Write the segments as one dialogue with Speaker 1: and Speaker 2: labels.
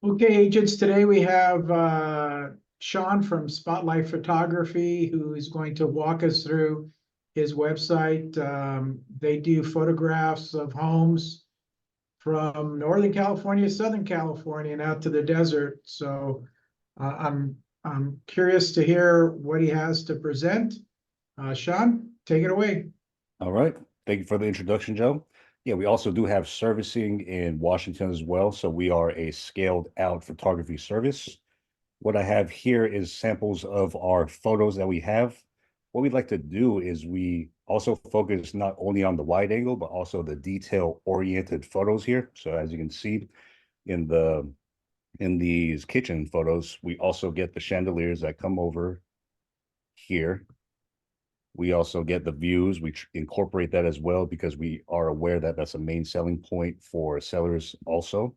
Speaker 1: Okay, agents, today we have Sean from Spotlight Photography, who is going to walk us through his website. They do photographs of homes from Northern California, Southern California, and out to the desert. So I'm curious to hear what he has to present. Sean, take it away.
Speaker 2: All right. Thank you for the introduction, Joe. Yeah, we also do have servicing in Washington as well. So we are a scaled out photography service. What I have here is samples of our photos that we have. What we'd like to do is we also focus not only on the wide angle, but also the detail oriented photos here. So as you can see in these kitchen photos, we also get the chandeliers that come over here. We also get the views. We incorporate that as well because we are aware that that's a main selling point for sellers also.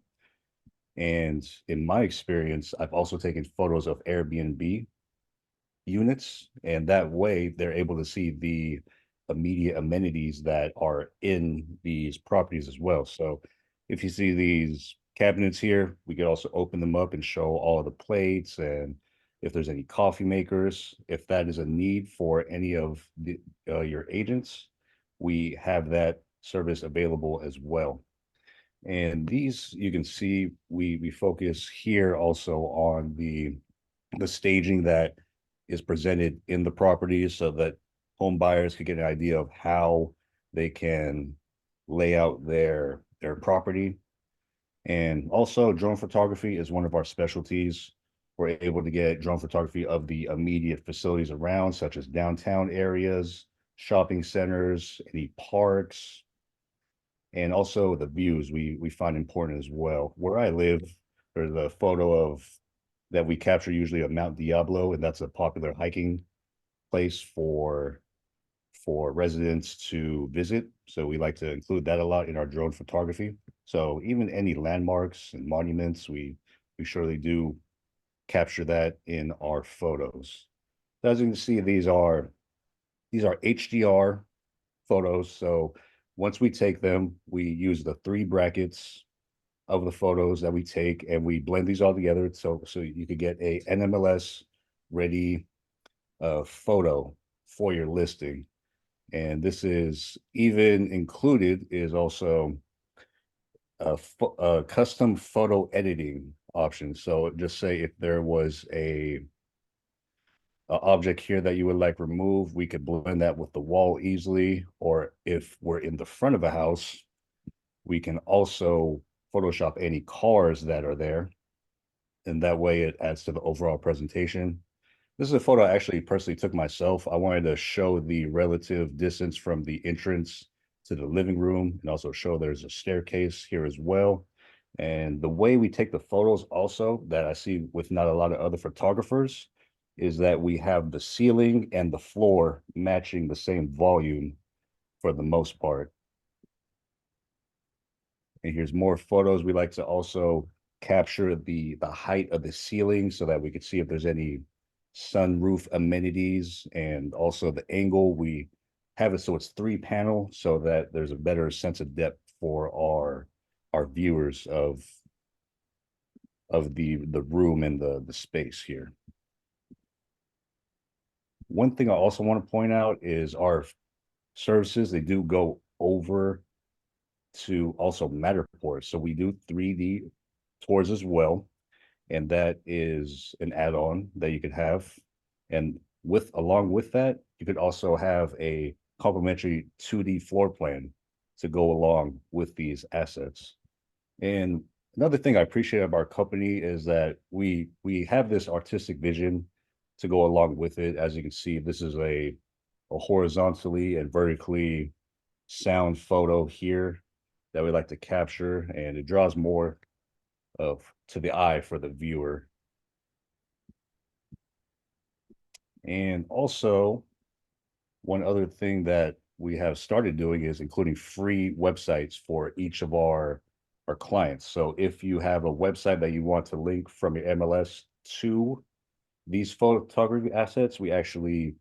Speaker 2: And in my experience, I've also taken photos of Airbnb units, and that way they're able to see the immediate amenities that are in these properties as well. So if you see these cabinets here, we could also open them up and show all of the plates, and if there's any coffee makers, if that is a need for any of your agents, we have that service available as well. And these, you can see, we focus here also on the staging that is presented in the properties so that home buyers can get an idea of how they can lay out their property. And also drone photography is one of our specialties. We're able to get drone photography of the immediate facilities around, such as downtown areas, shopping centers, any parks, and also the views we find important as well. Where I live, there's a photo of that we capture usually of Mount Diablo, and that's a popular hiking place for residents to visit. So we like to include that a lot in our drone photography. So even any landmarks and monuments, we surely do capture that in our photos. As you can see, these are HDR photos. So once we take them, we use the three brackets of the photos that we take and we blend these all together so you could get a NMLS ready photo for your listing. And this is even included is also a custom photo editing option. So just say if there was a object here that you would like removed, we could blend that with the wall easily. Or if we're in the front of a house, we can also Photoshop any cars that are there. And that way it adds to the overall presentation. This is a photo I actually personally took myself. I wanted to show the relative distance from the entrance to the living room and also show there's a staircase here as well. And the way we take the photos also that I see with not a lot of other photographers is that we have the ceiling and the floor matching the same volume for the most part. And here's more photos. We like to also capture the height of the ceiling so that we could see if there's any sunroof amenities, and also the angle. We have it so it's 3 panel so that there's a better sense of depth for our viewers of the room and the space here. One thing I also want to point out is our services, they do go over to also Matterport. So we do 3D tours as well. And that is an add-on that you could have. And along with that, you could also have a complimentary 2D floor plan to go along with these assets. And another thing I appreciate about our company is that we have this artistic vision to go along with it. As you can see, this is a horizontally and vertically sound photo here that we like to capture, and it draws more of to the eye for the viewer. And also, one other thing that we have started doing is including free websites for each of our clients. So if you have a website that you want to link from your MLS to these photography assets, we actually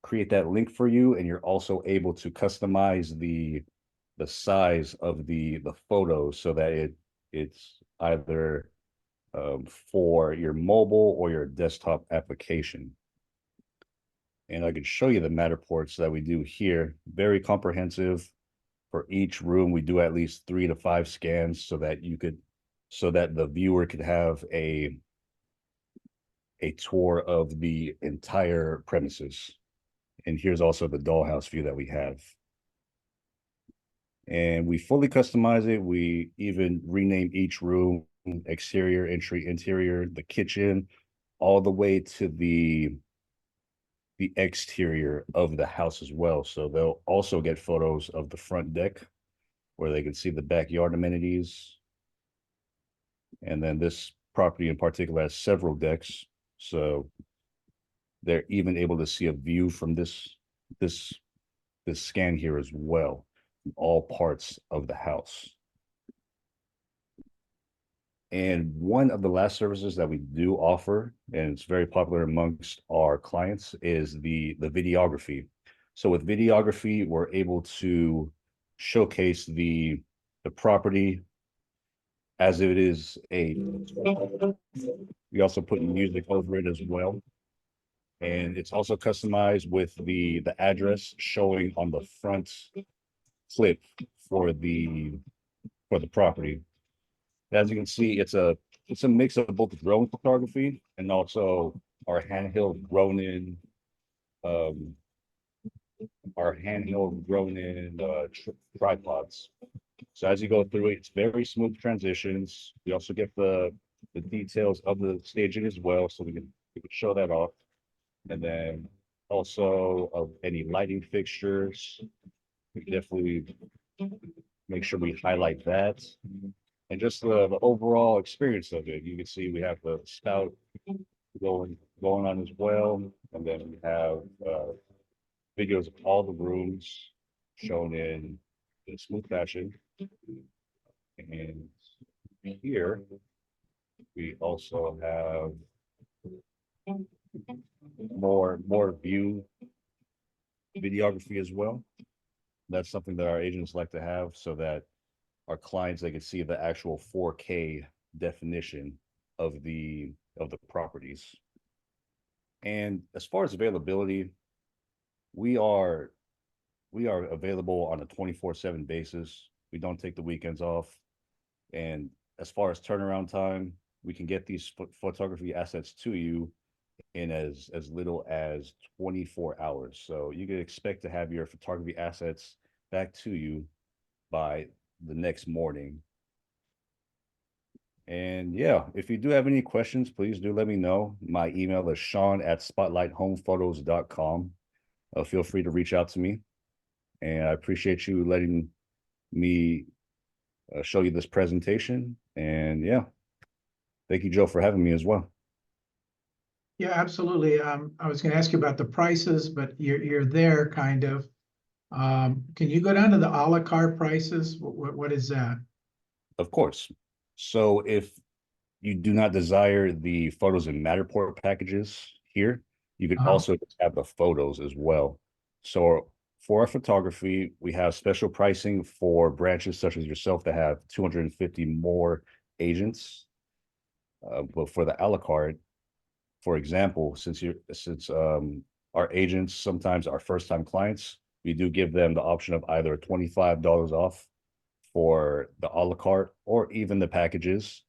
Speaker 2: create that link for you, and you're also able to customize the size of the photos so that it's either for your mobile or your desktop application. And I could show you the Matterports that we do here. Very comprehensive. For each room, we do at least 3 to 5 scans so that the viewer could have a tour of the entire premises. And here's also the dollhouse view that we have. And we fully customize it. We even rename each room, exterior, entry, interior, the kitchen, all the way to the exterior of the house as well. So they'll also get photos of the front deck where they can see the backyard amenities. And then this property in particular has several decks. So they're even able to see a view from this scan here as well, all parts of the house. And one of the last services that we do offer, and it's very popular amongst our clients, is the videography. So with videography, we're able to showcase the property as it is we also put music over it as well. And it's also customized with the address showing on the front clip for the property. As you can see, it's a mix of both drone photography and also our handheld drone-in tripods. So as you go through it, it's very smooth transitions. We also get the details of the staging as well, so we can show that off. And then also of any lighting fixtures, we definitely make sure we highlight that. And just the overall experience of it. You can see we have the spout going on as well. And then we have videos of all the rooms shown in smooth fashion. And here we also have more view videography as well. That's something that our agents like to have so that our clients, they can see the actual 4K definition of the properties. And as far as availability, we are available on a 24/7 basis. We don't take the weekends off. And as far as turnaround time, we can get these photography assets to you in as little as 24 hours. So you can expect to have your photography assets back to you by the next morning. And yeah, if you do have any questions, please do let me know. My email is sean@spotlighthomephotos.com. Feel free to reach out to me. And I appreciate you letting me show you this presentation. And yeah, thank you, Joe, for having me as well.
Speaker 1: Yeah, absolutely. I was going to ask you about the prices, but you're there kind of. Can you go down to the a la carte prices? What is that?
Speaker 2: Of course. So if you do not desire the photos and Matterport packages here, you can also just have the photos as well. So for our photography, we have special pricing for branches such as yourself that have 250 more agents. But for the a la carte, for example, since our agents sometimes are first-time clients, we do give them the option of either $25 off for the a la carte or even the packages.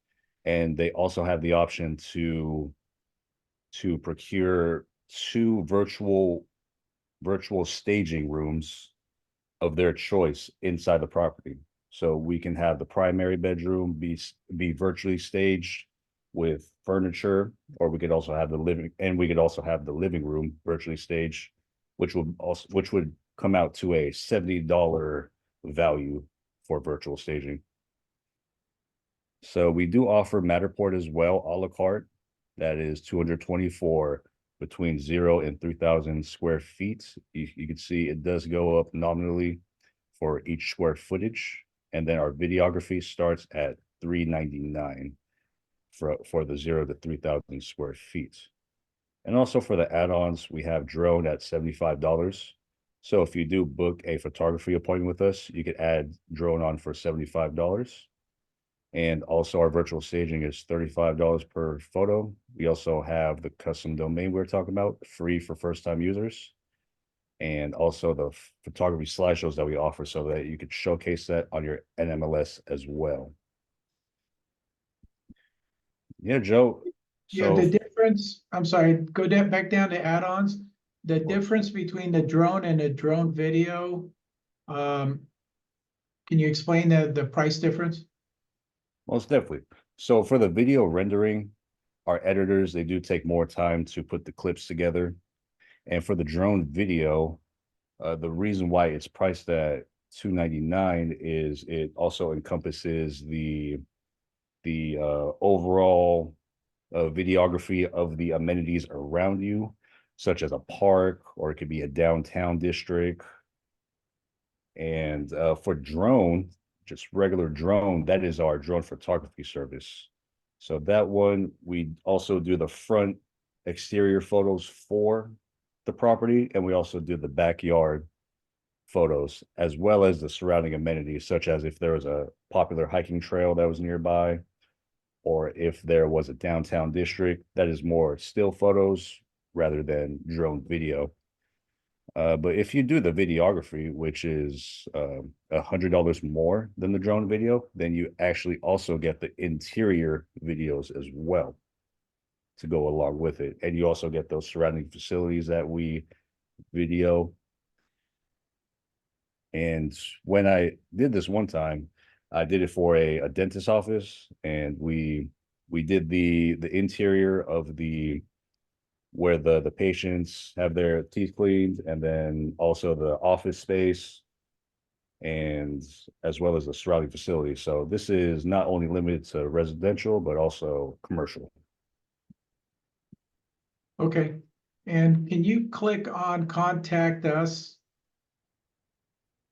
Speaker 2: And they also have the option to procure 2 virtual staging rooms of their choice inside the property. So we can have the primary bedroom be virtually staged with furniture, or we could also have the living room virtually staged, which would come out to a $70 value for virtual staging. So we do offer Matterport as well, a la carte. That is 224 between 0 and 3,000 square feet. You can see it does go up nominally for each square footage. And then our videography starts at $399 for the 0 to 3,000 square feet. And also for the add-ons, we have drone at $75. So if you do book a photography appointment with us, you could add drone on for $75. And also our virtual staging is $35 per photo. We also have the custom domain we were talking about, free for first-time users. And also the photography slideshows that we offer so that you could showcase that on your NMLS as well. Yeah, Joe.
Speaker 1: Yeah,
Speaker 2: So,
Speaker 1: the
Speaker 2: of
Speaker 1: difference, I'm sorry, go down, back down to add-ons. The
Speaker 2: course,
Speaker 1: difference between the drone and the drone video, um, can you explain the price difference?
Speaker 2: most definitely. So for the video rendering, our editors, they do take more time to put the clips together. And for the drone video, the reason why it's priced at $299 is it also encompasses the overall videography of the amenities around you, such as a park, or it could be a downtown district. And for drone, just regular drone, that is our drone photography service. So that one, we also do the front exterior photos for the property, and we also do the backyard photos, as well as the surrounding amenities, such as if there was a popular hiking trail that was nearby, or if there was a downtown district. That is more still photos rather than drone video. But if you do the videography, which is $100 more than the drone video, then you actually also get the interior videos as well to go along with it. And you also get those surrounding facilities that we video. And when I did this one time, I did it for a dentist office, and we did the interior of the where the patients have their teeth cleaned, and then also the office space, and as well as the surrounding facilities. So this is not only limited to residential, but also commercial.
Speaker 1: Okay, and can you click on contact us?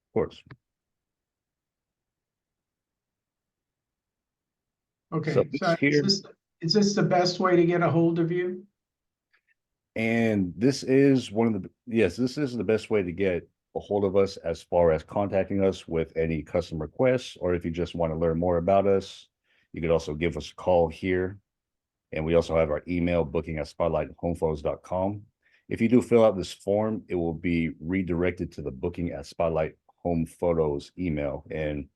Speaker 2: Of course. So
Speaker 1: Okay,
Speaker 2: this
Speaker 1: so
Speaker 2: here,
Speaker 1: is this the best way to get a hold of you?
Speaker 2: and this is one of the, yes, this is the best way to get a hold of us as far as contacting us with any custom requests, or if you just want to learn more about us, you could also give us a call here. And we also have our email, booking@spotlighthomephotos.com. If you do fill out this form, it will be redirected to the booking@spotlighthomephotos email. And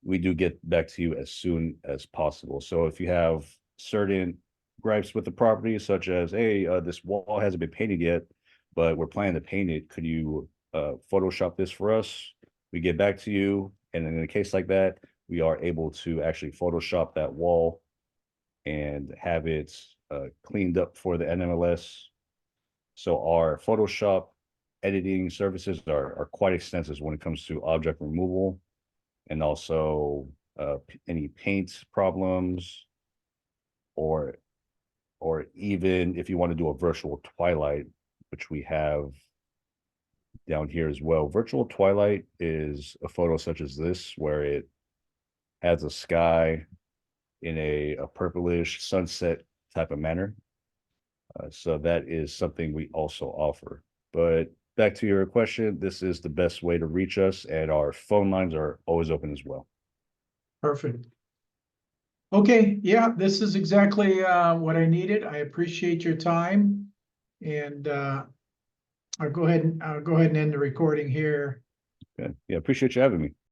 Speaker 2: we do get back to you as soon as possible. So if you have certain gripes with the property, such as, hey, this wall hasn't been painted yet, but we're planning to paint it, could you Photoshop this for us? We get back to you. And in a case like that, we are able to actually Photoshop that wall and have it cleaned up for the NMLS. So our Photoshop editing services are quite extensive when it comes to object removal, and also any paint problems, or or even if you want to do a virtual twilight, which we have down here as well. Virtual twilight is a photo such as this, where it has a sky in a purplish sunset type of manner. So that is something we also offer. But back to your question, this is the best way to reach us, and our phone lines are always open as well.
Speaker 1: Perfect. Okay, yeah, this is exactly what I needed. I appreciate your time. And I'll go ahead and end the recording here.
Speaker 2: Okay. Yeah, appreciate you having me.